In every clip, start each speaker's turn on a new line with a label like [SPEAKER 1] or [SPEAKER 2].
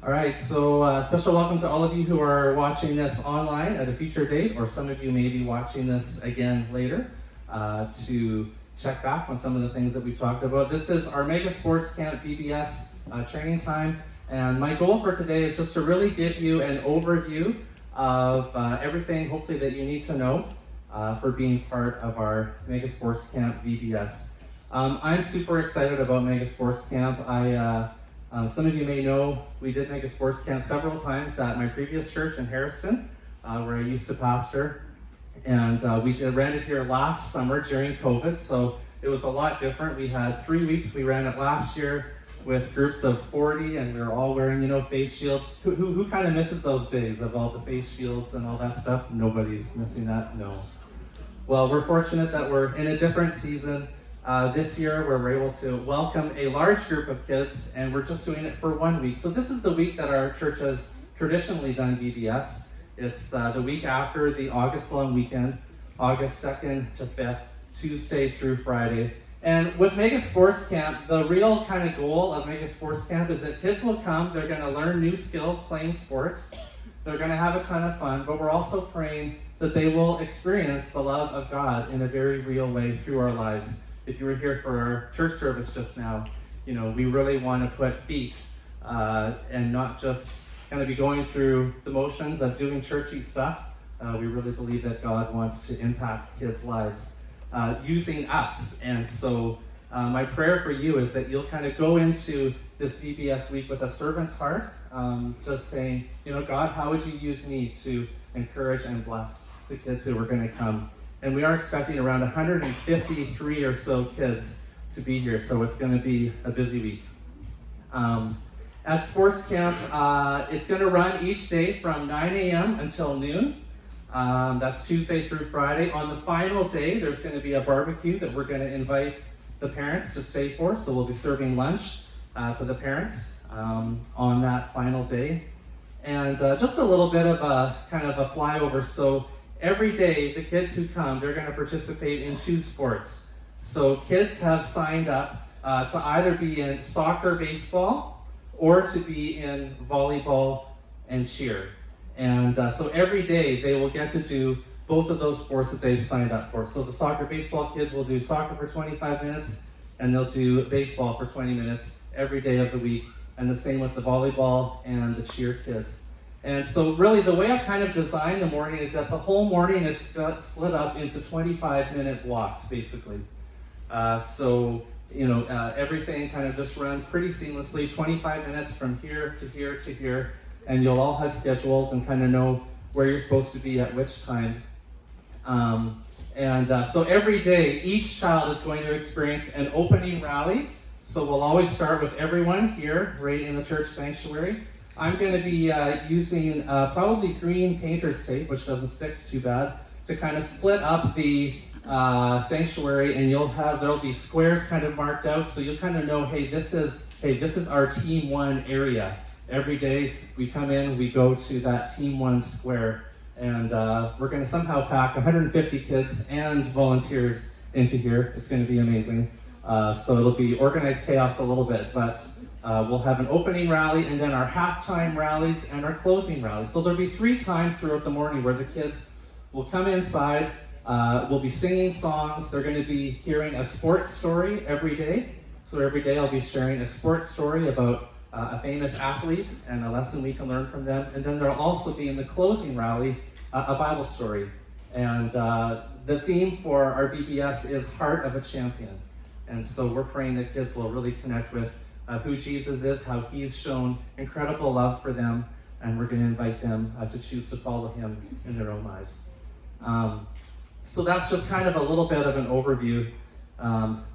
[SPEAKER 1] All right, so special welcome to all of you who are watching this online at a future date, or some of you may be watching this again later to check back on some of the things that we talked about. This is our Mega Sportscamp VBS training time, and my goal for today is just to really give you an overview of everything, hopefully, that you need to know for being part of our Mega Sportscamp VBS. I'm super excited about Mega Sportscamp. Some of you may know we did Mega Sportscamp several times at my previous church in Harrison, where I used to pastor. And we ran it here last summer during COVID, so it was a lot different. We had 3 weeks. We ran it last year with groups of 40, and we were all wearing, face shields. Who kind of misses those days of all the face shields and all that stuff? Nobody's missing that? No. Well, we're fortunate that we're in a different season this year where we're able to welcome a large group of kids, and we're just doing it for 1 week. So this is the week that our church has traditionally done VBS. It's the week after the August long weekend, August 2nd to 5th, Tuesday through Friday. And with Mega Sports Camp, the real kind of goal of Mega Sports Camp is that kids will come, they're going to learn new skills playing sports, they're going to have a ton of fun, but we're also praying that they will experience the love of God in a very real way through our lives. If you were here for our church service just now, we really want to put feet and not just kind of be going through the motions of doing churchy stuff. We really believe that God wants to impact kids' lives using us. And so my prayer for you is that you'll kind of go into this VBS week with a servant's heart, just saying, God, how would you use me to encourage and bless the kids who are going to come? And we are expecting around 153 or so kids to be here, so it's going to be a busy week. At Sports Camp, it's going to run each day from 9 a.m. until noon. That's Tuesday through Friday. On the final day, there's going to be a barbecue that we're going to invite the parents to stay for, so we'll be serving lunch to the parents on that final day. And just a little bit of a kind of a flyover. So every day, the kids who come, they're going to participate in 2 sports. So kids have signed up to either be in soccer, baseball, or to be in volleyball and cheer. And so every day, they will get to do both of those sports that they've signed up for. So the soccer, baseball kids will do soccer for 25 minutes, and they'll do baseball for 20 minutes every day of the week. And the same with the volleyball and the cheer kids. And so really the way I've kind of designed the morning is that the whole morning is split up into 25-minute blocks, basically. Everything kind of just runs pretty seamlessly, 25 minutes from here to here to here, and you'll all have schedules and kind of know where you're supposed to be at which times. So every day, each child is going to experience an opening rally. So we'll always start with everyone here, right in the church sanctuary. I'm going to be using probably green painter's tape, which doesn't stick too bad, to kind of split up the sanctuary, and there'll be squares kind of marked out, so you'll kind of know, this is our Team 1 area. Every day we come in, we go to that Team 1 square, and we're going to somehow pack 150 kids and volunteers into here. It's going to be amazing. So it'll be organized chaos a little bit, but we'll have an opening rally, and then our halftime rallies and our closing rallies. So there'll be 3 times throughout the morning where the kids will come inside, we'll be singing songs, they're going to be hearing a sports story every day. So every day I'll be sharing a sports story about a famous athlete and a lesson we can learn from them. And then there'll also be in the closing rally a Bible story. And the theme for our VBS is Heart of a Champion. And so we're praying that kids will really connect with who Jesus is, how he's shown incredible love for them, and we're going to invite them to choose to follow him in their own lives. So that's just kind of a little bit of an overview.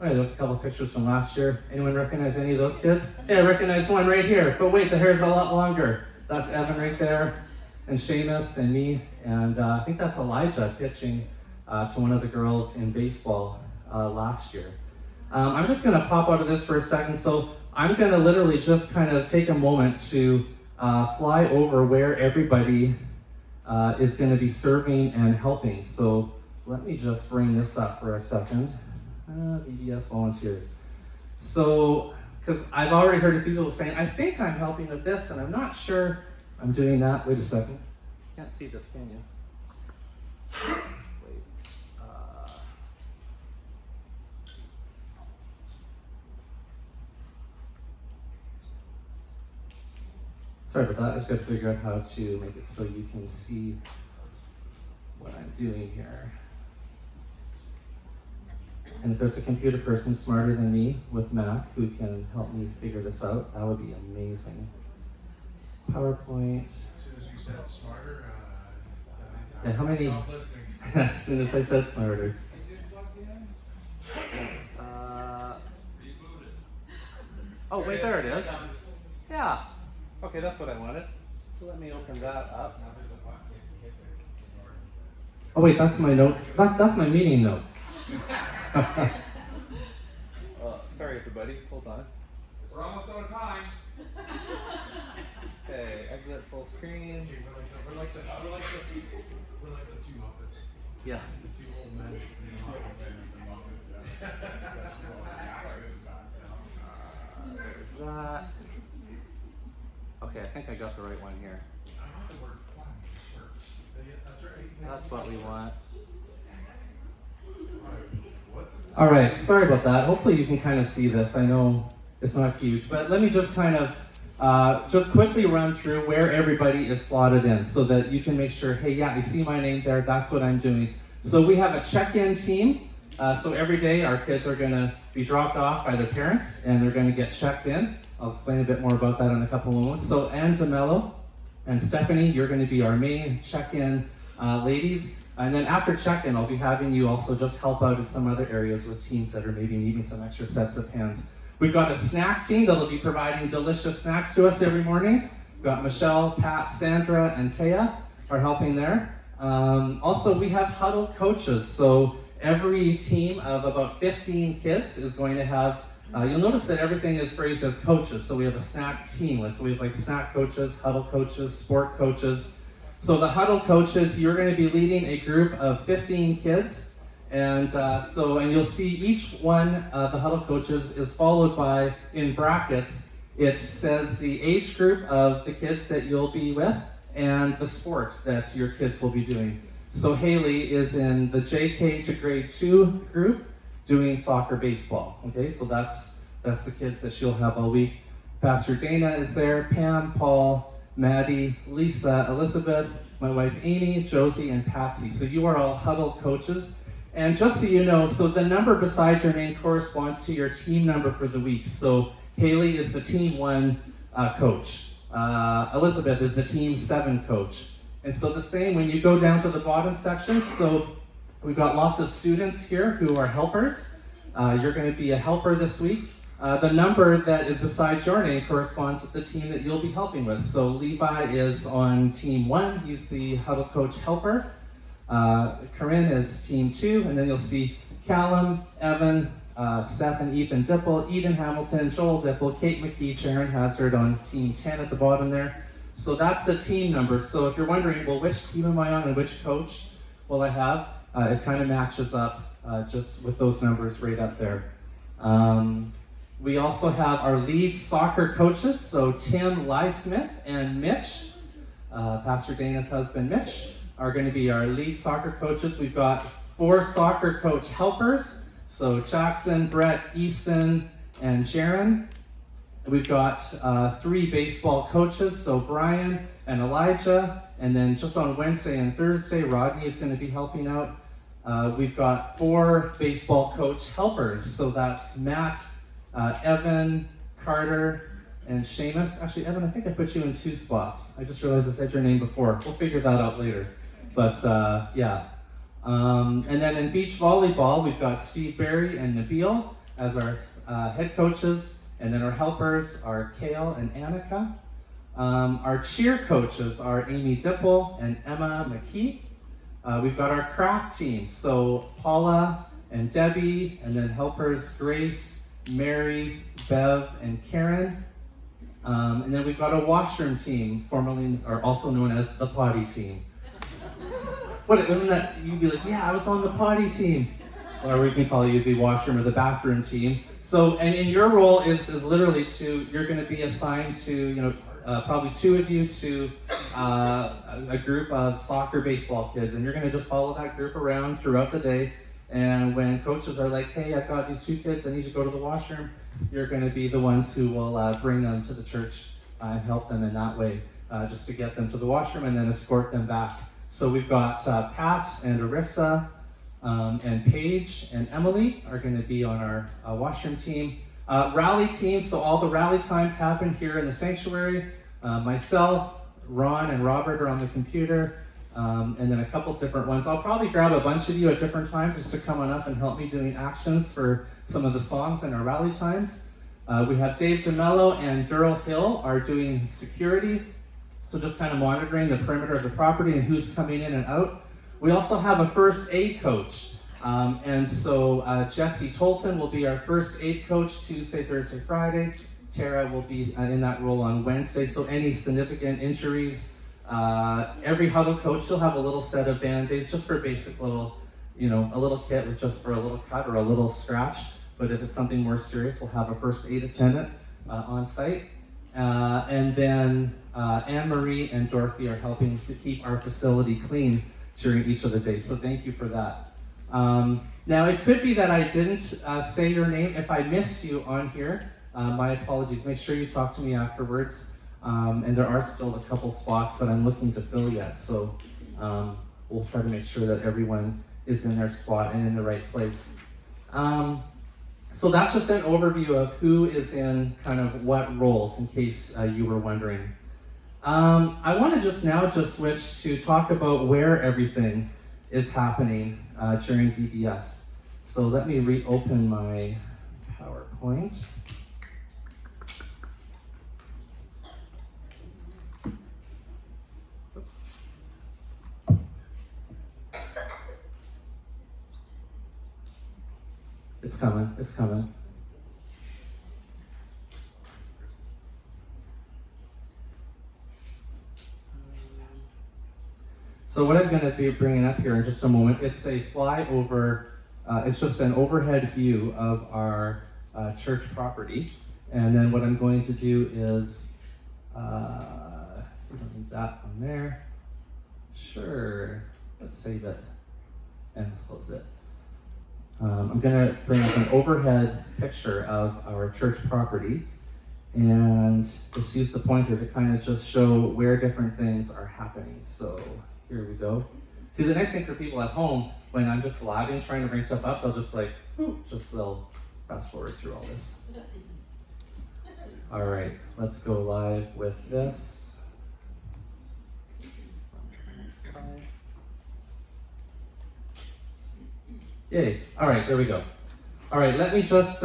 [SPEAKER 1] There's a couple pictures from last year. Anyone recognize any of those kids? Hey, I recognize one right here, but wait, the hair's a lot longer. That's Evan right there, and Seamus, and me, and I think that's Elijah pitching to one of the girls in baseball last year. I'm just going to pop out of this for a second. So I'm going to literally just kind of take a moment to fly over where everybody is going to be serving and helping. So let me just bring this up for a second. VBS volunteers. So because I've already heard a few people saying, I think I'm helping with this, and I'm not sure I'm doing that. Wait a second. Can't see this, can you? Wait. Sorry about that. I just got to figure out how to make it so you can see what I'm doing here. And if there's a computer person smarter than me with Mac who can help me figure this out, that would be amazing. PowerPoint.
[SPEAKER 2] As soon as you said smarter,
[SPEAKER 1] Yeah, how many?
[SPEAKER 2] stop listening.
[SPEAKER 1] As soon as I said smarter.
[SPEAKER 2] Is it plugged in?
[SPEAKER 1] Oh, wait, there it is. Yeah. Okay, that's what I wanted. Let me open that up. Oh wait, that's my notes. That's my meeting notes. Oh, sorry everybody, hold on.
[SPEAKER 2] We're almost out of time.
[SPEAKER 1] Okay, exit full screen.
[SPEAKER 2] Okay, we're like the two Muppets.
[SPEAKER 1] Yeah.
[SPEAKER 2] The two old men.
[SPEAKER 1] There's that. Okay, I think I got the right one here.
[SPEAKER 2] I want the word fun in church. That's right.
[SPEAKER 1] That's what we want.
[SPEAKER 2] All
[SPEAKER 1] Alright, sorry about that. Hopefully you can kind of see this. I know it's not huge, but let me just kind of just quickly run through where everybody is slotted in so that you can make sure, hey, yeah, I see my name there, that's what I'm doing. So we have a check-in team. So every day our kids are going to be dropped off by their parents and they're going to get checked in. I'll explain a bit more about that in a couple of moments. So Anne DeMello and Stephanie, you're going to be our main check-in ladies. And then after check-in, I'll be having you also just help out in some other areas with teams that are maybe needing some extra sets of hands. We've got a snack team that'll be providing delicious snacks to us every morning. We've got Michelle, Pat, Sandra, and Taya are helping there. Also, we have huddle coaches. So every team of about 15 kids is going to have, you'll notice that everything is phrased as coaches. So we have a snack team list. So we have like snack coaches, huddle coaches, sport coaches. So the huddle coaches, you're going to be leading a group of 15 kids. And and you'll see each one of the huddle coaches is followed by, in brackets, it says the age group of the kids that you'll be with and the sport that your kids will be doing. So Haley is in the JK to grade 2 group doing soccer baseball. Okay, so that's the kids that she'll have all week. Pastor Dana is there, Pam, Paul, Maddie, Lisa, Elizabeth, my wife Amy, Josie, and Patsy. So you are all huddle coaches. And just so you know, so the number beside your name corresponds to your team number for the week. So Haley is the team 1 coach. Elizabeth is the team 7 coach. And so the same when you go down to the bottom section. So we've got lots of students here who are helpers. You're going to be a helper this week. The number that is beside your name corresponds with the team that you'll be helping with. So Levi is on team 1. He's the huddle coach helper. Corinne is team 2. And then you'll see Callum, Evan, Seth and Ethan Dipple, Eden Hamilton, Joel Dipple, Kate McKee, Sharon Hazard on team 10 at the bottom there. So that's the team number. So if you're wondering, well, which team am I on and which coach will I have? It kind of matches up just with those numbers right up there. We also have our lead soccer coaches, so Tim Lysmith and Mitch, Pastor Dana's husband Mitch, are going to be our lead soccer coaches. We've got 4 soccer coach helpers, so Jackson, Brett, Easton, and Sharon. We've got 3 baseball coaches, so Brian and Elijah, and then just on Wednesday and Thursday, Rodney is going to be helping out. We've got 4 baseball coach helpers, so that's Matt, Evan, Carter, and Seamus. Actually, Evan, I think I put you in 2 spots. I just realized I said your name before. We'll figure that out later. But yeah. And then in beach volleyball, we've got Steve Berry and Nabil as our head coaches. And then our helpers are Kale and Annika. Our cheer coaches are Amy Dipple and Emma McKee. We've got our craft team, so Paula and Debbie, and then helpers Grace, Mary, Bev, and Karen. And then we've got a washroom team, formerly or also known as the potty team. What, isn't that, you'd be like, yeah, I was on the potty team. or we can call you the washroom or the bathroom team. So, and in your role is literally you're going to be assigned to, probably two of you to a group of soccer, baseball kids, and you're going to just follow that group around throughout the day. And when coaches are like, hey, I've got these two kids that need to go to the washroom, you're going to be the ones who will bring them to the church and help them in that way, just to get them to the washroom and then escort them back. So we've got Pat and Arissa and Paige and Emily are going to be on our washroom team. Rally team, so all the rally times happen here in the sanctuary. Myself, Ron, and Robert are on the computer, and then a couple different ones. I'll probably grab a bunch of you at different times just to come on up and help me doing actions for some of the songs in our rally times. We have Dave DeMello and Daryl Hill are doing security, so just kind of monitoring the perimeter of the property and who's coming in and out. We also have a first aid coach. And so Jesse Tolton will be our first aid coach Tuesday, Thursday, Friday. Tara will be in that role on Wednesday. So any significant injuries, every huddle coach, she'll have a little set of Band-Aids just for basic little, a little kit with just for a little cut or a little scratch. But if it's something more serious, we'll have a first aid attendant on site. And then Anne-Marie and Dorothy are helping to keep our facility clean during each of the days. So thank you for that. Now it could be that I didn't say your name. If I missed you on here, my apologies. Make sure you talk to me afterwards. And there are still a couple spots that I'm looking to fill yet. So we'll try to make sure that everyone is in their spot and in the right place. So that's just an overview of who is in kind of what roles, in case you were wondering. I want to just switch to talk about where everything is happening during VBS. So let me reopen my PowerPoint. Oops. It's coming. So what I'm going to be bringing up here in just a moment, it's a flyover, it's just an overhead view of our church property. And then what I'm going to do is, we don't need that on there. Sure, let's save it and let's close it. I'm going to bring up an overhead picture of our church property and just use the pointer to kind of just show where different things are happening. So here we go. See, the nice thing for people at home, when I'm just blabbing, trying to bring stuff up, they'll just they'll fast forward through all this. All right, let's go live with this. Yay, all right, there we go. All right, let me just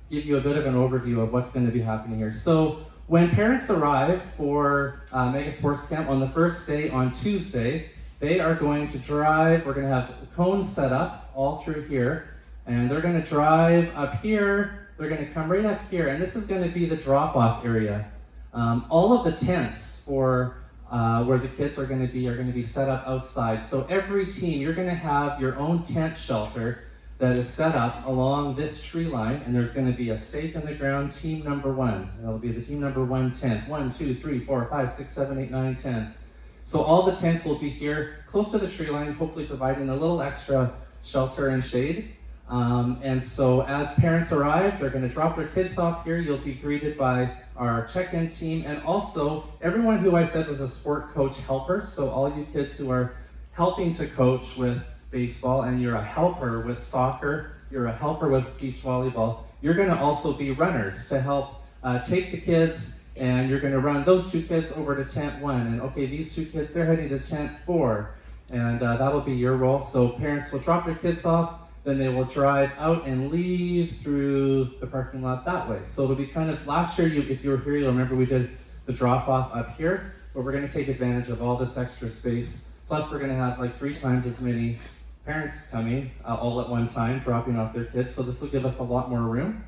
[SPEAKER 1] give you a bit of an overview of what's going to be happening here. So when parents arrive for Mega Sports Camp on the first day on Tuesday, they are going to drive. We're going to have cones set up all through here, and they're going to drive up here. They're going to come right up here, and this is going to be the drop-off area. All of the tents for where the kids are going to be set up outside. So every team, you're going to have your own tent shelter that is set up along this tree line, and there's going to be a stake in the ground, team number 1. That'll be the team number 1 tent. 1, 2, 3, 4, 5, 6, 7, 8, 9, 10. So all the tents will be here, close to the tree line, hopefully providing a little extra shelter and shade. And so as parents arrive, they're going to drop their kids off here. You'll be greeted by our check-in team, and also everyone who I said was a sport coach helper. So all you kids who are helping to coach with baseball, and you're a helper with soccer, you're a helper with beach volleyball, you're going to also be runners to help take the kids, and you're going to run those 2 kids over to tent 1, and okay, these 2 kids, they're heading to tent 4, and that'll be your role. So parents will drop their kids off, then they will drive out and leave through the parking lot that way. So it'll be kind of, last year, if you were here, you'll remember we did the drop off up here, but we're going to take advantage of all this extra space. Plus we're going to have like 3 times as many parents coming all at one time, dropping off their kids. So this will give us a lot more room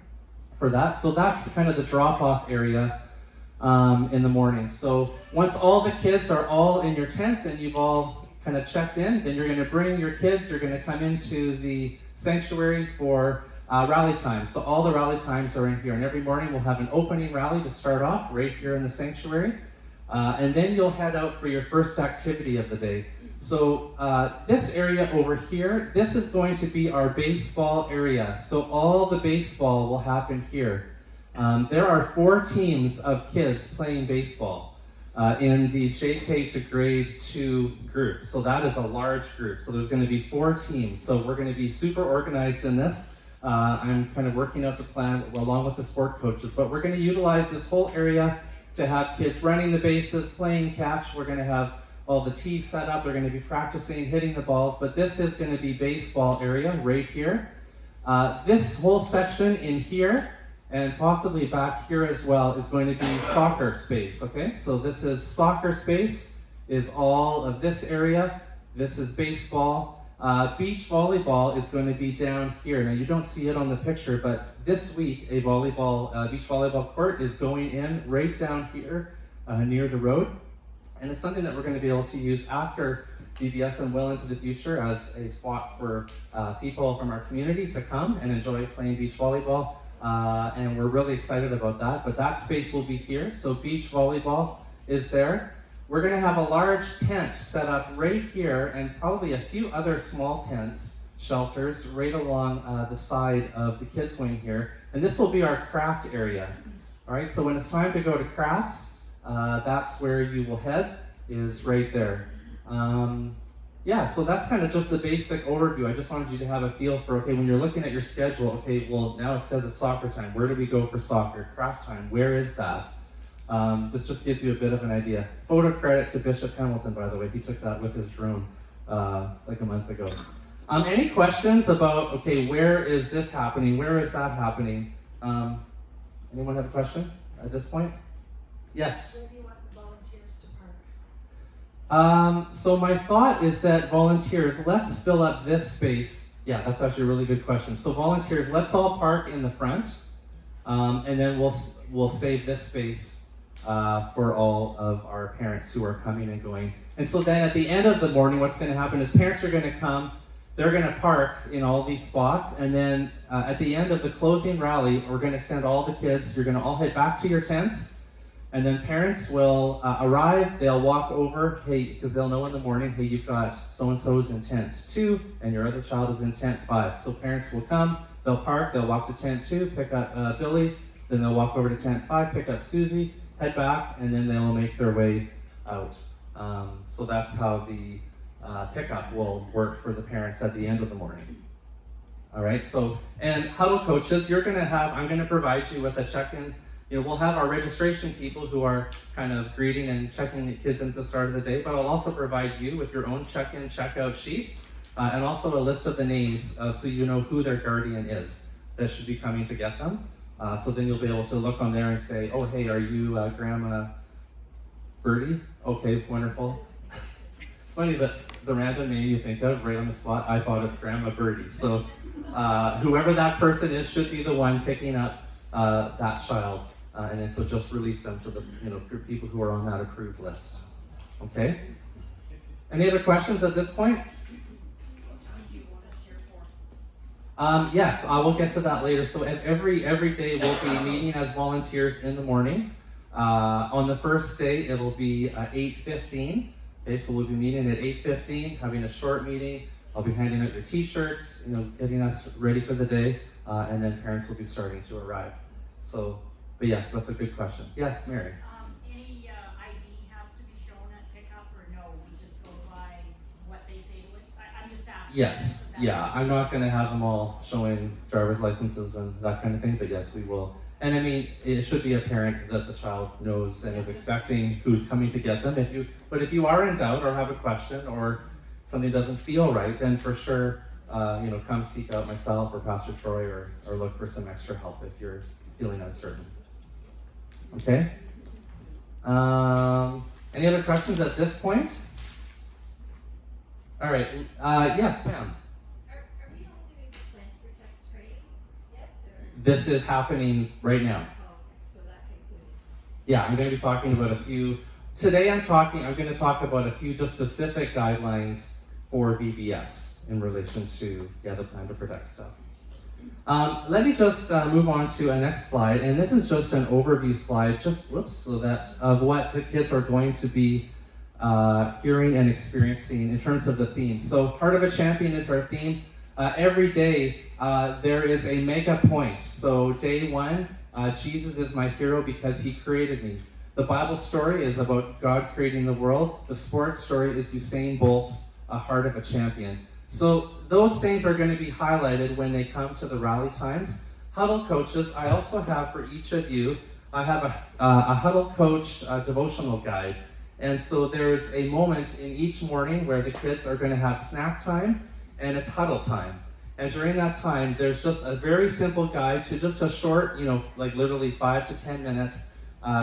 [SPEAKER 1] for that. So that's kind of the drop-off area in the morning. So once all the kids are all in your tents and you've all kind of checked in, then you're going to bring your kids, you're going to come into the sanctuary for rally times. So all the rally times are in here, and every morning we'll have an opening rally to start off right here in the sanctuary. And then you'll head out for your first activity of the day. So this area over here, this is going to be our baseball area. So all the baseball will happen here. There are 4 teams of kids playing baseball in the JK to grade 2 group. So that is a large group. So there's going to be 4 teams. So we're going to be super organized in this. I'm kind of working out the plan along with the sport coaches, but we're going to utilize this whole area to have kids running the bases, playing catch. We're going to have all the tees set up. They're going to be practicing hitting the balls, but this is going to be baseball area right here. This whole section in here, and possibly back here as well, is going to be soccer space, okay? So this is soccer space, is all of this area. This is baseball. Beach volleyball is going to be down here. Now you don't see it on the picture, but this week a beach volleyball court is going in right down here near the road. And it's something that we're going to be able to use after VBS and well into the future as a spot for people from our community to come and enjoy playing beach volleyball. And we're really excited about that. But that space will be here. So beach volleyball is there. We're going to have a large tent set up right here and probably a few other small tents, shelters, right along the side of the kids wing here. And this will be our craft area. All right, so when it's time to go to crafts, that's where you will head, is right there. Yeah, so that's kind of just the basic overview. I just wanted you to have a feel for, okay, when you're looking at your schedule, okay, well, now it says it's soccer time. Where do we go for soccer? Craft time, where is that? This just gives you a bit of an idea. Photo credit to Bishop Hamilton, by the way. He took that with his drone like a month ago. Any questions about, okay, where is this happening? Where is that happening? Anyone have a question at this point? Yes?
[SPEAKER 3] Where do you want the volunteers to park?
[SPEAKER 1] So my thought is that volunteers, let's fill up this space. Yeah, that's actually a really good question. So volunteers, let's all park in the front, and then we'll save this space for all of our parents who are coming and going. And so then at the end of the morning, what's going to happen is parents are going to come, they're going to park in all these spots, and then at the end of the closing rally, we're going to send all the kids, you're going to all head back to your tents, and then parents will arrive, they'll walk over, hey, because they'll know in the morning, hey, you've got so-and-so's in tent 2, and your other child is in tent 5. So parents will come, they'll park, they'll walk to tent 2, pick up Billy, then they'll walk over to tent 5, pick up Susie, head back, and then they'll make their way out. So that's how the pickup will work for the parents at the end of the morning. All right, so, and huddle coaches, I'm gonna provide you with a check-in. We'll have our registration people who are kind of greeting and checking the kids in at the start of the day, but I'll also provide you with your own check-in, check-out sheet, and also a list of the names so you know who their guardian is that should be coming to get them. So then you'll be able to look on there and say, oh, hey, are you Grandma Birdie? Okay, wonderful. It's funny that the random name you think of right on the spot, I thought of Grandma Birdie. So whoever that person is should be the one picking up that child. And then so just release them to the people who are on that approved list. Okay? Any other questions at this point? Yes, I will get to that later. So every day we'll be meeting as volunteers in the morning. On the first day, it'll be 8:15. Okay, so we'll be meeting at 8:15, having a short meeting. I'll be handing out your t-shirts, getting us ready for the day, and then parents will be starting to arrive. So, but yes, that's a good question. Yes, Mary?
[SPEAKER 4] Any ID has to be shown at pickup, or no, we just go by what they say to us? I'm just asking.
[SPEAKER 1] Yes. Yeah, I'm not going to have them all showing driver's licenses and that kind of thing, but yes, we will. And I mean, it should be apparent that the child knows and is expecting who's coming to get them. But if you are in doubt or have a question or something doesn't feel right, then for sure, come seek out myself or Pastor Troy or look for some extra help if you're feeling uncertain. Okay? Any other questions at this point? All right. Yes, Pam.
[SPEAKER 3] Are we all doing plant protect training yet?
[SPEAKER 1] This is happening right now.
[SPEAKER 3] Oh, okay, so that's included.
[SPEAKER 1] Yeah, I'm going to be talking about a few today I'm going to talk about a few just specific guidelines for VBS in relation to the Plan to Protect stuff. Let me just move on to a next slide, and this is just an overview slide, so that of what the kids are going to be hearing and experiencing in terms of the theme. So Heart of a Champion is our theme. Every day there is a mega point. So day 1, Jesus is my hero because he created me. The Bible story is about God creating the world. The sports story is Usain Bolt's Heart of a Champion. So those things are going to be highlighted when they come to the rally times. Huddle coaches, I also have for each of you, I have a Huddle Coach devotional guide. And so there's a moment in each morning where the kids are going to have snack time and it's huddle time. And during that time, there's just a very simple guide to just a short, like literally 5 to 10 minute,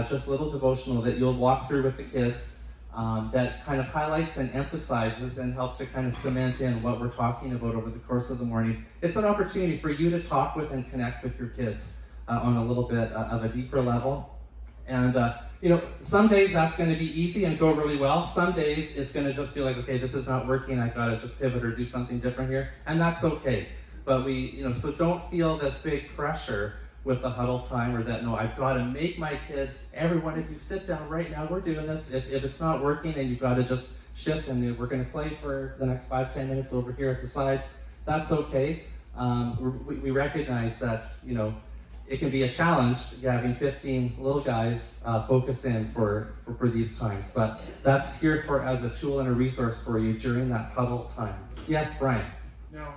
[SPEAKER 1] just little devotional that you'll walk through with the kids that kind of highlights and emphasizes and helps to kind of cement in what we're talking about over the course of the morning. It's an opportunity for you to talk with and connect with your kids on a little bit of a deeper level. And some days that's going to be easy and go really well. Some days it's going to just feel like, okay, this is not working. I got to just pivot or do something different here, and that's okay. But so don't feel this big pressure with the huddle time, or that, no, I've got to make my kids, everyone, if you sit down right now, we're doing this. If it's not working and you've got to just shift and we're going to play for the next 5-10 minutes over here at the side, that's okay. We recognize that, it can be a challenge having 15 little guys focus in for these times, but that's here as a tool and a resource for you during that huddle time. Yes, Brian?
[SPEAKER 2] Now,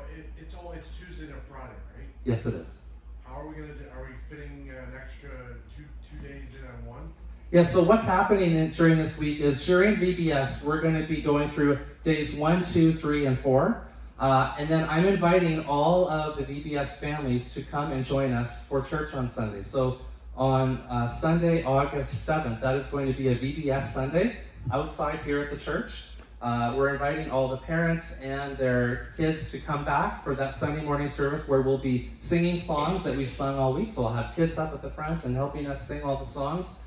[SPEAKER 2] it's Tuesday to Friday, right?
[SPEAKER 1] Yes, it is.
[SPEAKER 2] How are we going to do? Are we fitting an extra two days in on one?
[SPEAKER 1] Yeah, so what's happening during this week is during VBS, we're going to be going through days 1, 2, 3, and 4. And then I'm inviting all of the VBS families to come and join us for church on Sunday. So on Sunday, August 7th, that is going to be a VBS Sunday outside here at the church. We're inviting all the parents and their kids to come back for that Sunday morning service where we'll be singing songs that we've sung all week. So I'll have kids up at the front and helping us sing all the songs.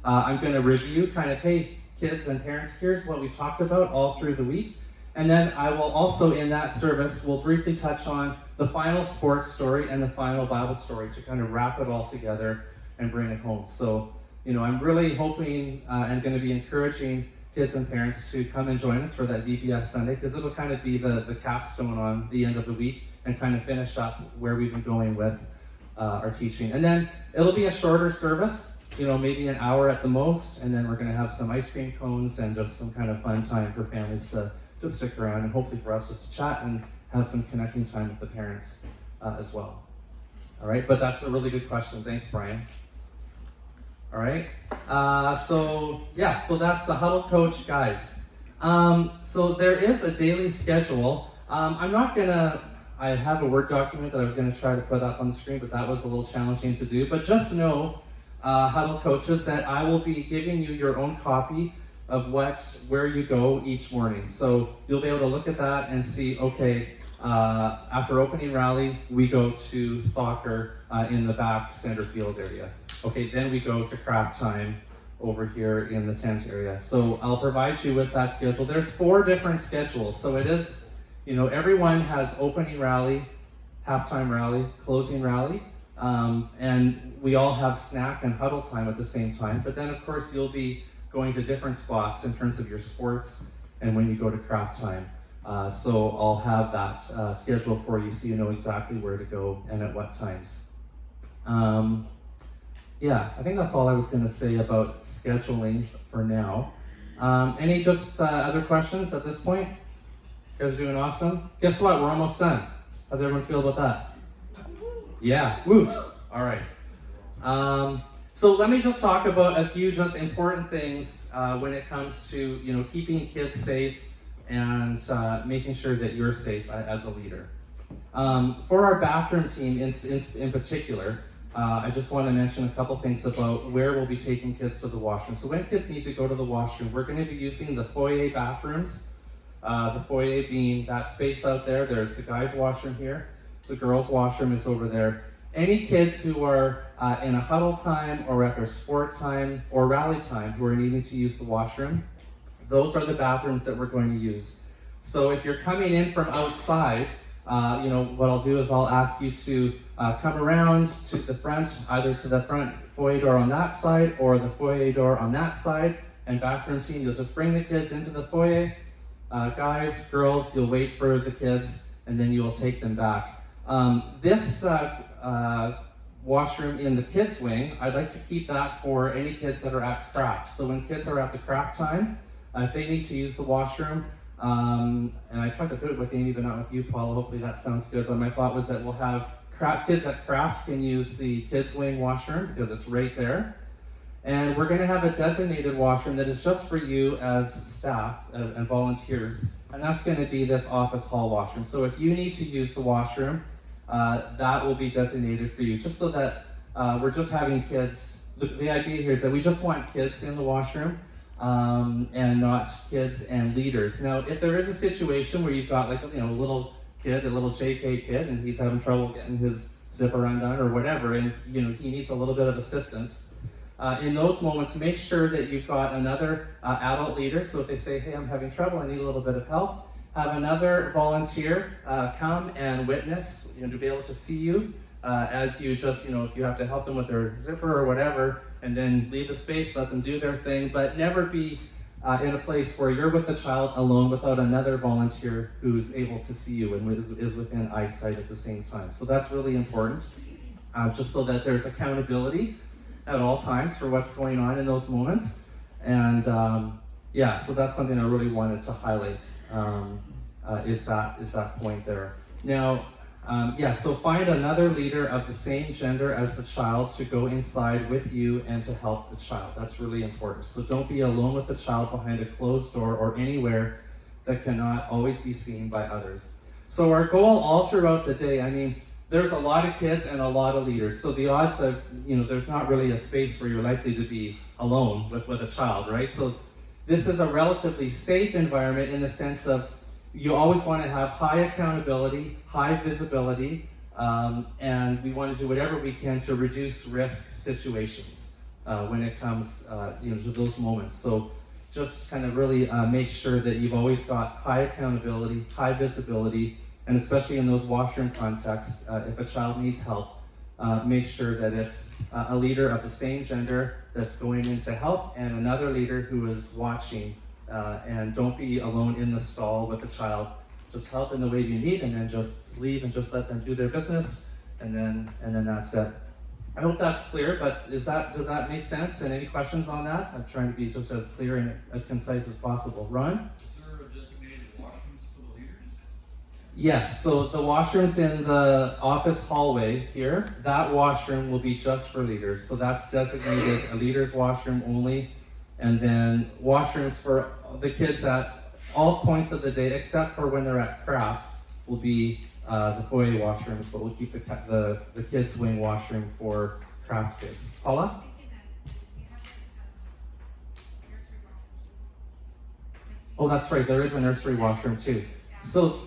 [SPEAKER 1] I'm going to review hey, kids and parents, here's what we talked about all through the week. And then I will also, in that service, we'll briefly touch on the final sports story and the final Bible story to kind of wrap it all together and bring it home. So, I'm really hoping and going to be encouraging kids and parents to come and join us for that VBS Sunday, because it'll kind of be the capstone on the end of the week and kind of finish up where we've been going with our teaching. And then it'll be a shorter service, maybe an hour at the most, and then we're going to have some ice cream cones and just some kind of fun time for families to stick around, and hopefully for us just to chat and have some connecting time with the parents as well. All right, but that's a really good question. Thanks, Brian. All right, so that's the Huddle Coach guides. So there is a daily schedule. I have a Word document that I was going to try to put up on the screen, but that was a little challenging to do. But just know, Huddle Coaches, that I will be giving you your own copy of where you go each morning. So you'll be able to look at that and see, okay, after opening rally, we go to soccer in the back center field area. Okay, then we go to craft time over here in the tent area. So I'll provide you with that schedule. There's 4 different schedules. So it is, everyone has opening rally, halftime rally, closing rally, and we all have snack and huddle time at the same time. But then, of course, you'll be going to different spots in terms of your sports and when you go to craft time. So I'll have that schedule for you so you know exactly where to go and at what times. I think that's all I was going to say about scheduling for now. Any other questions at this point? You guys are doing awesome. Guess what? We're almost done. How's everyone feel about that? Yeah, woo! All right. So let me just talk about a few just important things when it comes to keeping kids safe and making sure that you're safe as a leader. For our bathroom team in particular, I just want to mention a couple things about where we'll be taking kids to the washroom. So when kids need to go to the washroom, we're going to be using the foyer bathrooms. The foyer being that space out there. There's the guys' washroom here. The girls' washroom is over there. Any kids who are in a huddle time or at their sport time or rally time who are needing to use the washroom, those are the bathrooms that we're going to use. So if you're coming in from outside, what I'll do is I'll ask you to come around to the front, either to the front foyer door on that side or the foyer door on that side. And bathroom team, you'll just bring the kids into the foyer. Guys, girls, you'll wait for the kids and then you will take them back. This washroom in the kids wing, I'd like to keep that for any kids that are at craft. So when kids are at the craft time, if they need to use the washroom, and I tried to do it with Amy, but not with you, Paula. Hopefully that sounds good. But my thought was that we'll have kids at craft can use the kids wing washroom because it's right there. And we're going to have a designated washroom that is just for you as staff and volunteers. And that's going to be this office hall washroom. So if you need to use the washroom, that will be designated for you. Just so that we're just having kids. The idea here is that we just want kids in the washroom and not kids and leaders. Now, if there is a situation where you've got like a little kid, a little JK kid, and he's having trouble getting his zipper undone or whatever, and he needs a little bit of assistance. In those moments, make sure that you've got another adult leader. So if they say, hey, I'm having trouble, I need a little bit of help, have another volunteer come and witness, to be able to see you as you just, if you have to help them with their zipper or whatever, and then leave the space, let them do their thing, but never be in a place where you're with the child alone without another volunteer who's able to see you and is within eyesight at the same time. So that's really important, just so that there's accountability at all times for what's going on in those moments. And so that's something I really wanted to highlight, is that point there. Now, so find another leader of the same gender as the child to go inside with you and to help the child. That's really important. So don't be alone with the child behind a closed door or anywhere that cannot always be seen by others. So our goal all throughout the day, there's a lot of kids and a lot of leaders. So the odds of, there's not really a space where you're likely to be alone with a child, right? So this is a relatively safe environment in the sense of you always want to have high accountability, high visibility, and we want to do whatever we can to reduce risk situations when it comes to those moments. So just kind of really make sure that you've always got high accountability, high visibility, and especially in those washroom contexts, if a child needs help, make sure that it's a leader of the same gender that's going in to help and another leader who is watching. And don't be alone in the stall with the child. Just help in the way you need, and then just leave and just let them do their business, and then that's it. I hope that's clear. But does that make sense? And any questions on that? I'm trying to be just as clear and as concise as possible. Ron?
[SPEAKER 5] Is there a designated washrooms for the leaders?
[SPEAKER 1] Yes. So the washrooms in the office hallway here, that washroom will be just for leaders. So that's designated a leaders washroom only. And then washrooms for the kids at all points of the day, except for when they're at crafts, will be the foyer washrooms, but we'll keep the kids' wing washroom for craft kids. Paula? Oh, that's right. There is a nursery washroom too. So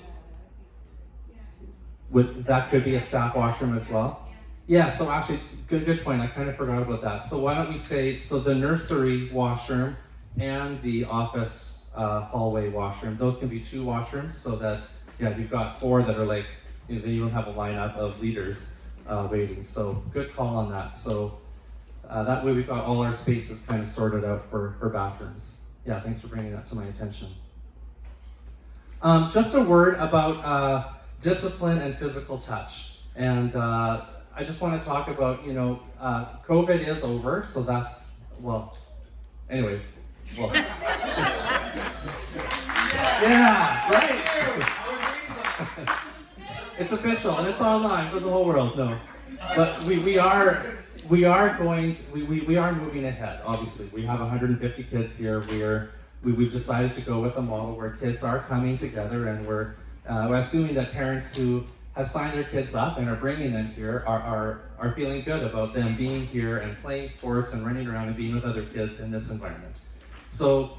[SPEAKER 1] that could be a staff washroom as well. Yeah, so actually, good point. I kind of forgot about that. So why don't we say, so the nursery washroom and the office hallway washroom, those can be two washrooms, so that, you've got four that are like, then you don't have a lineup of leaders waiting. So good call on that. So that way we've got all our spaces kind of sorted out for bathrooms. Yeah, thanks for bringing that to my attention. Just a word about discipline and physical touch. And I just want to talk about, COVID is over, so that's, anyways. Yeah, right. It's official and it's online for the whole world. No, but we are moving ahead. Obviously, we have 150 kids here. We've decided to go with a model where kids are coming together, and we're assuming that parents who have signed their kids up and are bringing them here are feeling good about them being here and playing sports and running around and being with other kids in this environment. So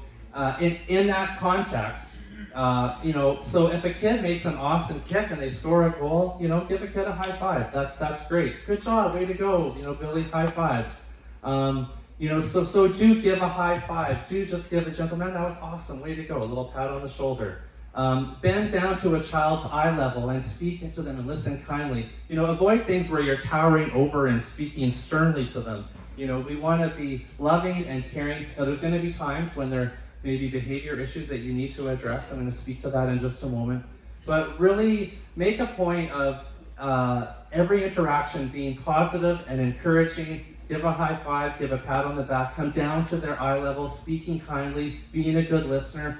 [SPEAKER 1] in that context, So if a kid makes an awesome kick and they score a goal, give a kid a high five. That's great. Good job, way to go, Billy, high five. So do give a high five. Do just give a gentleman, that was awesome, way to go. A little pat on the shoulder. Bend down to a child's eye level and speak into them and listen kindly. Avoid things where you're towering over and speaking sternly to them. We want to be loving and caring. Now, there's going to be times when there may be behavior issues that you need to address. I'm going to speak to that in just a moment. But really make a point of every interaction being positive and encouraging. Give a high five, give a pat on the back, come down to their eye level, speaking kindly, being a good listener.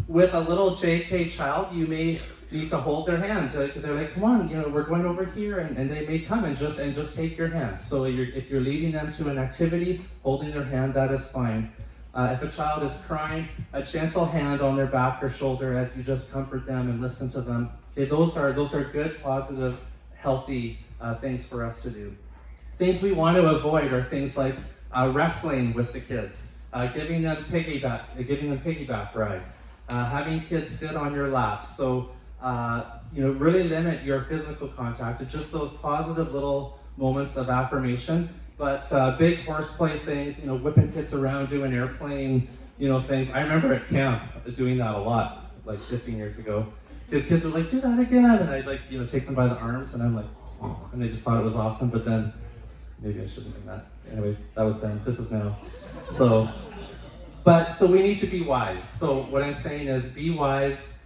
[SPEAKER 1] With a little JK child, you may need to hold their hand. They're like, come on, we're going over here, and they may come and just take your hand. So if you're leading them to an activity, holding their hand, that is fine. If a child is crying, a gentle hand on their back or shoulder as you just comfort them and listen to them. Okay, those are good, positive, healthy things for us to do. Things we want to avoid are things like wrestling with the kids, giving them piggyback rides, having kids sit on your laps. So really limit your physical contact to just those positive little moments of affirmation. But big horseplay things, whipping kids around, doing airplane, things. I remember at camp doing that a lot, like 15 years ago. Because kids would like, do that again, and I'd take them by the arms, and I'm like, and they just thought it was awesome. But then maybe I shouldn't have done that. Anyways, that was then. This is now. So we need to be wise. So what I'm saying is, be wise.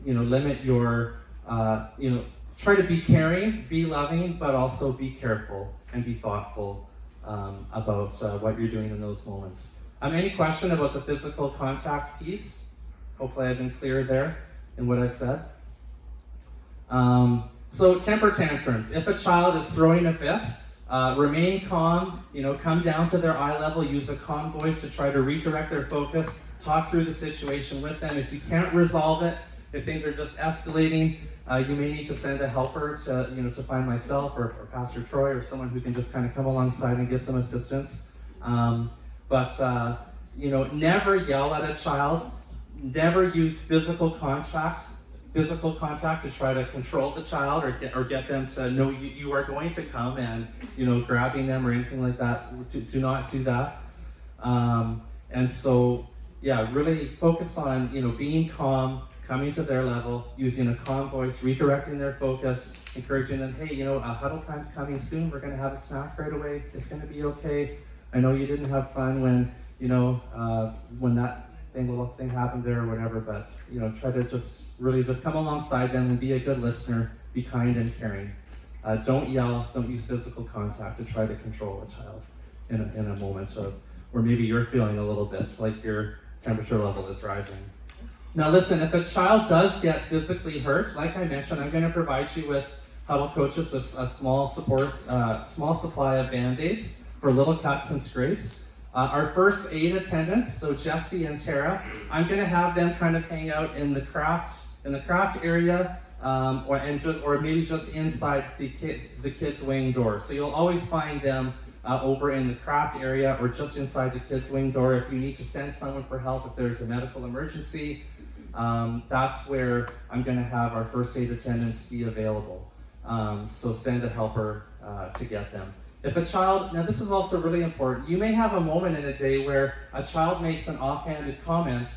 [SPEAKER 1] Limit your, try to be caring, be loving, but also be careful and be thoughtful about what you're doing in those moments. Any question about the physical contact piece? Hopefully I've been clear there in what I've said. So temper tantrums. If a child is throwing a fit, remain calm, come down to their eye level, use a calm voice to try to redirect their focus, talk through the situation with them. If you can't resolve it, if things are just escalating, you may need to send a helper to find myself or Pastor Troy or someone who can just kind of come alongside and give some assistance. Never yell at a child. Never use physical contact to try to control the child or get them to know you are going to come and grabbing them or anything like that. Do not do that. Really focus on being calm, coming to their level, using a calm voice, redirecting their focus, encouraging them, hey, huddle time's coming soon. We're going to have a snack right away. It's going to be okay. I know you didn't have fun when that little thing happened there or whatever, but try to just come alongside them and be a good listener, be kind and caring. Don't yell, don't use physical contact to try to control a child in a moment of where maybe you're feeling a little bit like your temperature level is rising. Now listen, if a child does get physically hurt, like I mentioned, I'm going to provide you with huddle coaches with a small supply of Band-Aids for little cuts and scrapes. Our first aid attendants, so Jesse and Tara, I'm going to have them kind of hang out in the craft area, or maybe just inside the kids' wing door. So you'll always find them over in the craft area or just inside the kids' wing door. If you need to send someone for help, if there's a medical emergency, that's where I'm going to have our first aid attendants be available. So send a helper to get them. If a child, now this is also really important, you may have a moment in a day where a child makes an offhanded comment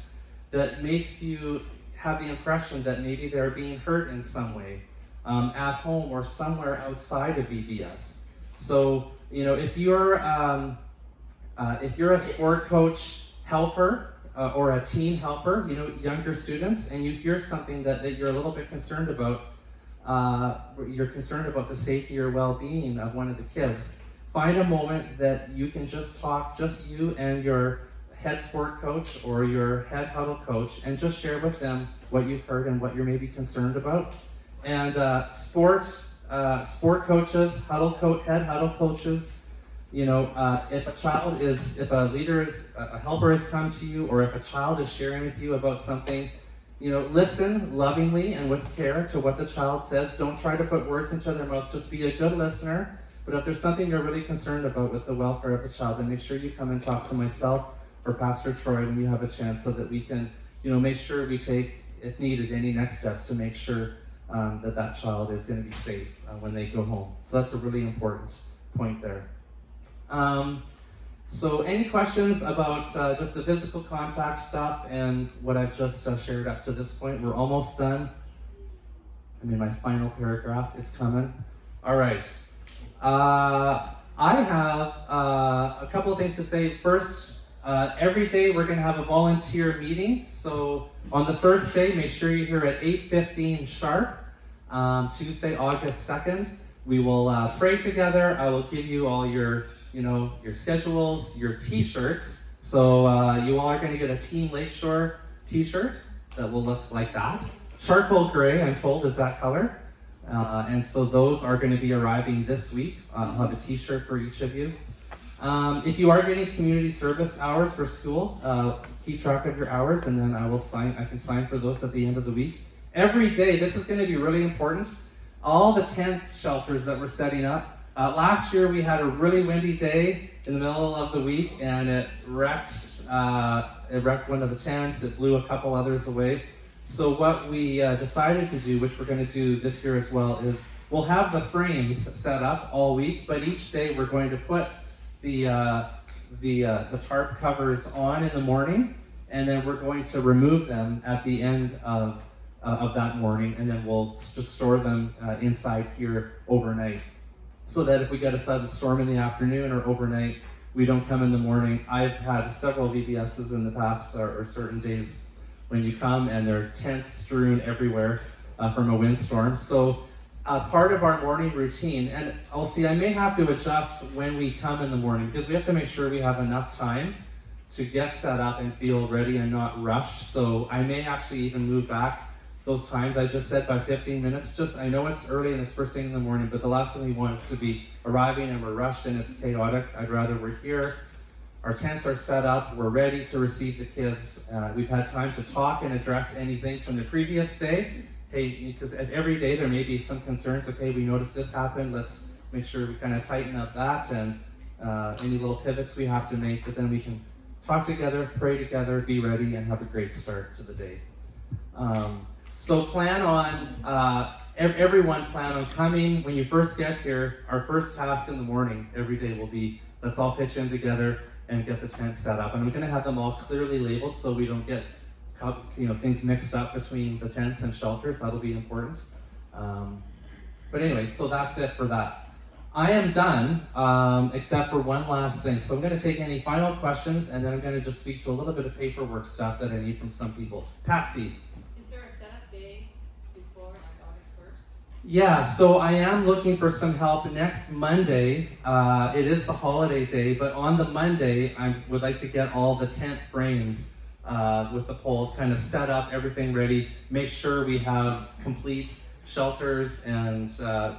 [SPEAKER 1] that makes you have the impression that maybe they're being hurt in some way, at home or somewhere outside of VBS. So, if you're a sport coach helper or a team helper, younger students, and you hear something that you're a little bit concerned about, you're concerned about the safety or well-being of one of the kids, find a moment that you can just talk, just you and your head sport coach or your head huddle coach, and just share with them what you've heard and what you're maybe concerned about. And sport coaches, head huddle coaches, if a helper has come to you, or if a child is sharing with you about something, listen lovingly and with care to what the child says. Don't try to put words into their mouth. Just be a good listener. But if there's something you're really concerned about with the welfare of the child, then make sure you come and talk to myself or Pastor Troy when you have a chance, so that we can make sure we take, if needed, any next steps to make sure that child is going to be safe when they go home. So that's a really important point there. So any questions about just the physical contact stuff and what I've just shared up to this point? We're almost done. My final paragraph is coming. All right. I have a couple of things to say. First, every day we're going to have a volunteer meeting. So on the first day, make sure you're here at 8:15 sharp. Tuesday, August 2nd. We will pray together. I will give you all your schedules, your t-shirts. So you all are going to get a Team Lakeshore t-shirt that will look like that. Charcoal gray, I'm told, is that color. And so those are going to be arriving this week. I'll have a t-shirt for each of you. If you are getting community service hours for school, keep track of your hours, and then I can sign for those at the end of the week. Every day, this is going to be really important. All the tent shelters that we're setting up. Last year we had a really windy day in the middle of the week, and it wrecked one of the tents. It blew a couple others away. So what we decided to do, which we're going to do this year as well, is we'll have the frames set up all week, but each day we're going to put the tarp covers on in the morning, and then we're going to remove them at the end of that morning, and then we'll just store them inside here overnight, so that if we get a sudden storm in the afternoon or overnight, we don't come in the morning. I've had several VBSs in the past, or certain days when you come and there's tents strewn everywhere from a windstorm. So part of our morning routine, and I may have to adjust when we come in the morning, because we have to make sure we have enough time to get set up and feel ready and not rushed. So I may actually even move back those times I just said by 15 minutes. I know it's early and it's first thing in the morning, but the last thing we want is to be arriving and we're rushed and it's chaotic. I'd rather we're here, our tents are set up, we're ready to receive the kids. We've had time to talk and address any things from the previous day. Hey, because every day there may be some concerns. Okay, we noticed this happened, let's make sure we kind of tighten up that, and any little pivots we have to make, but then we can talk together, pray together, be ready, and have a great start to the day. So plan on, everyone plan on coming. When you first get here, our first task in the morning every day will be, let's all pitch in together and get the tent set up. And I'm going to have them all clearly labeled so we don't get things mixed up between the tents and shelters. That'll be important. But anyway, so that's it for that. I am done, except for one last thing. So I'm going to take any final questions, and then I'm going to just speak to a little bit of paperwork stuff that I need from some people. Patsy.
[SPEAKER 6] Is there a setup day before, like August 1st?
[SPEAKER 1] Yeah, so I am looking for some help next Monday. It is the holiday day, but on the Monday, I would like to get all the tent frames with the poles kind of set up, everything ready, make sure we have complete shelters, and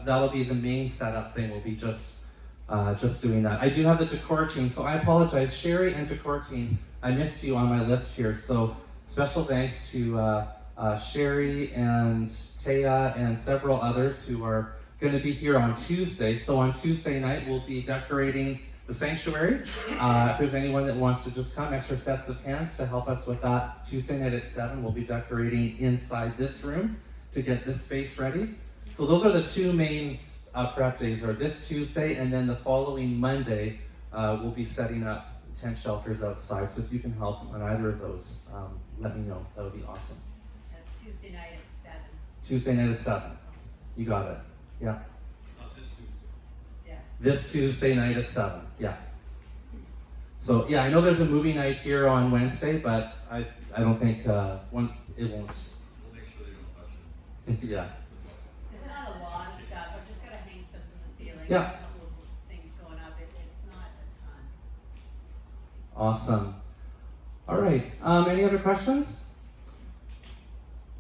[SPEAKER 1] that'll be the main setup thing. Will be just doing that. I do have the decor team, so I apologize. Sherry and decor team, I missed you on my list here, so special thanks to Sherry and Taya and several others who are going to be here on Tuesday. So on Tuesday night, we'll be decorating the sanctuary. If there's anyone that wants to just come, extra sets of hands to help us with that. Tuesday night at 7, we'll be decorating inside this room to get this space ready. So those are the two main prep days, are this Tuesday, and then the following Monday, we'll be setting up tent shelters outside. So if you can help on either of those, let me know. That would be awesome.
[SPEAKER 6] That's Tuesday night at 7.
[SPEAKER 1] Tuesday night at 7. You got it. Yeah.
[SPEAKER 5] Not this Tuesday.
[SPEAKER 6] Yes.
[SPEAKER 1] This Tuesday night at 7. Yeah. So yeah, I know there's a movie night here on Wednesday, but I don't think it won't.
[SPEAKER 5] We'll make sure they don't touch it.
[SPEAKER 1] Yeah.
[SPEAKER 6] It's not a lot of stuff. I've just got to hang stuff from the ceiling.
[SPEAKER 1] Yeah.
[SPEAKER 6] A couple of things going up. It's not a ton.
[SPEAKER 1] Awesome. All right. Any other questions?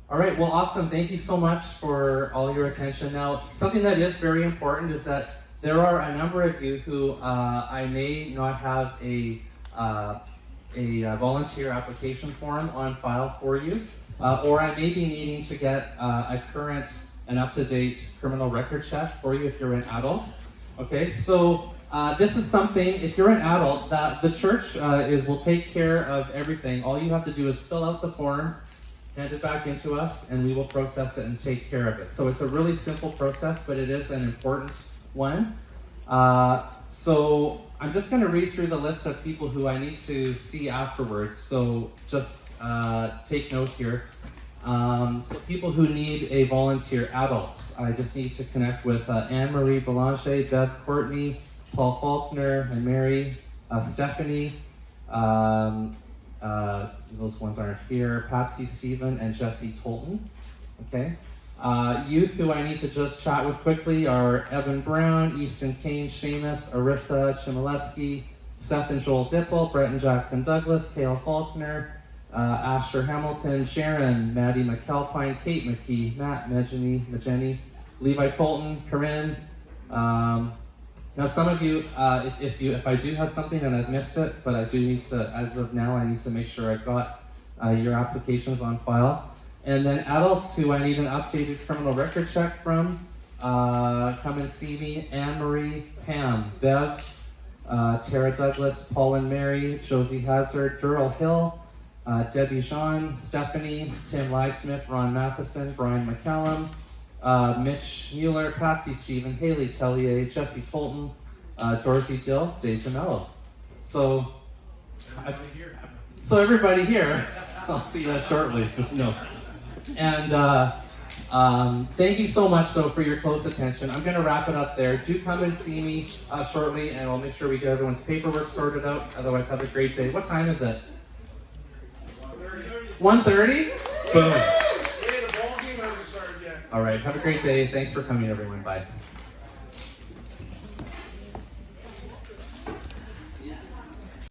[SPEAKER 1] All right. Well, awesome. Thank you so much for all your attention. Now, something that is very important is that there are a number of you who I may not have a volunteer application form on file for you, or I may be needing to get a current and up-to-date criminal record check for you if you're an adult. Okay, so This is something, if you're an adult, that the church will take care of everything. All you have to do is fill out the form, hand it back into us, and we will process it and take care of it. So it's a really simple process, but it is an important one. So I'm just going to read through the list of people who I need to see afterwards. So just take note here. So people who need a volunteer, adults, I just need to connect with Anne-Marie Belanger, Bev Courtney, Paul Faulkner, and Mary, Stephanie, those ones aren't here, Patsy Stephen, and Jesse Tolton, okay? Youth who I need to just chat with quickly are Evan Brown, Easton Kane, Seamus, Arissa Chmielewski, Seth and Joel Dipple, Brett and Jackson Douglas, Kale Faulkner, Asher Hamilton, Sharon, Maddie McAlpine, Kate McKee, Matt Mageni, Levi Tolton, Corinne. Now some of you, if I do have something and I've missed it, but I do need to, as of now, I need to make sure I've got your applications on file. And then adults who I need an updated criminal record check from, come and see me. Anne-Marie, Pam, Bev, Tara Douglas, Paul and Mary, Josie Hazard, Durrell Hill, Debbie Jean, Stephanie, Tim Lysmith, Ron Matheson, Brian McCallum, Mitch Mueller, Patsy Stephen, Haley Tellier, Jesse Tolton, Dorothy Dill, Dave DeMello. So, everybody here, I'll see you shortly. No. And thank you so much, though, for your close attention. I'm going to wrap it up there. Do come and see me shortly, and I'll make sure we get everyone's paperwork sorted out. Otherwise, have a great day. What time is it? 1:30? Boom.
[SPEAKER 2] Hey, the ball game hasn't started yet.
[SPEAKER 1] All right. Have a great day. Thanks for coming, everyone. Bye.